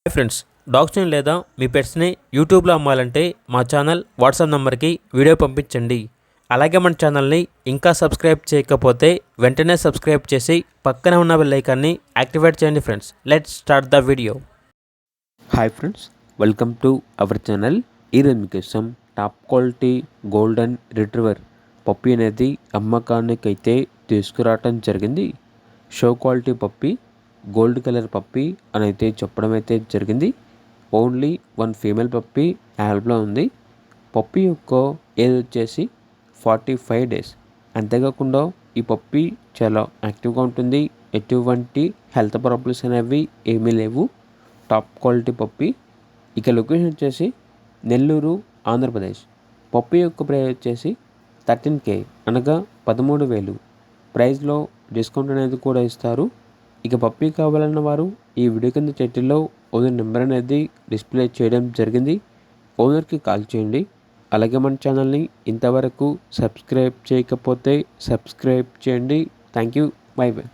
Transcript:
Hi friends, డాగ్స్ని లేదా మీ పెట్స్ని యూట్యూబ్లో అమ్మాలంటే మా ఛానల్ వాట్సాప్ నెంబర్కి వీడియో పంపించండి. అలాగే మన ఛానల్ని ఇంకా సబ్స్క్రైబ్ చేయకపోతే వెంటనే సబ్స్క్రైబ్ చేసి పక్కనే ఉన్న బెల్ ఐకాన్ని యాక్టివేట్ చేయండి. Friends, let's start the video. Hi friends, welcome to our channel. ఈరోజు మీకోసం టాప్ క్వాలిటీ గోల్డెన్ రిట్రీవర్ పప్పి అనేది అమ్మకానికి అయితే తీసుకురావటం జరిగింది. షో క్వాలిటీ పప్పి, గోల్డ్ కలర్ పప్పి అని అయితే చెప్పడం అయితే జరిగింది. ఓన్లీ వన్ ఫీమేల్ పప్పి యాల్బ్లో ఉంది. పప్పి యొక్క ఏజ్ వచ్చేసి 45 days. అంతేకాకుండా ఈ పప్పి చాలా యాక్టివ్గా ఉంటుంది. ఎటువంటి హెల్త్ ప్రాబ్లమ్స్ అనేవి ఏమీ లేవు. టాప్ క్వాలిటీ పప్పి. ఇక లొకేషన్ వచ్చేసి నెల్లూరు, ఆంధ్రప్రదేశ్. పప్పి యొక్క ప్రైస్ వచ్చేసి 13K, అనగా 13,000. ప్రైస్లో డిస్కౌంట్ అనేది కూడా ఇస్తారు. ఇక పప్పి కావాలన్న వారు ఈ వీడియో కింద టైటిల్లో ఓనర్ నెంబర్ అనేది డిస్ప్లే చేయడం జరిగింది. ఓనర్కి కాల్ చేయండి. అలాగే మన ఛానల్ని ఇంతవరకు సబ్స్క్రైబ్ చేయకపోతే సబ్స్క్రైబ్ చేయండి. Thank you. By by.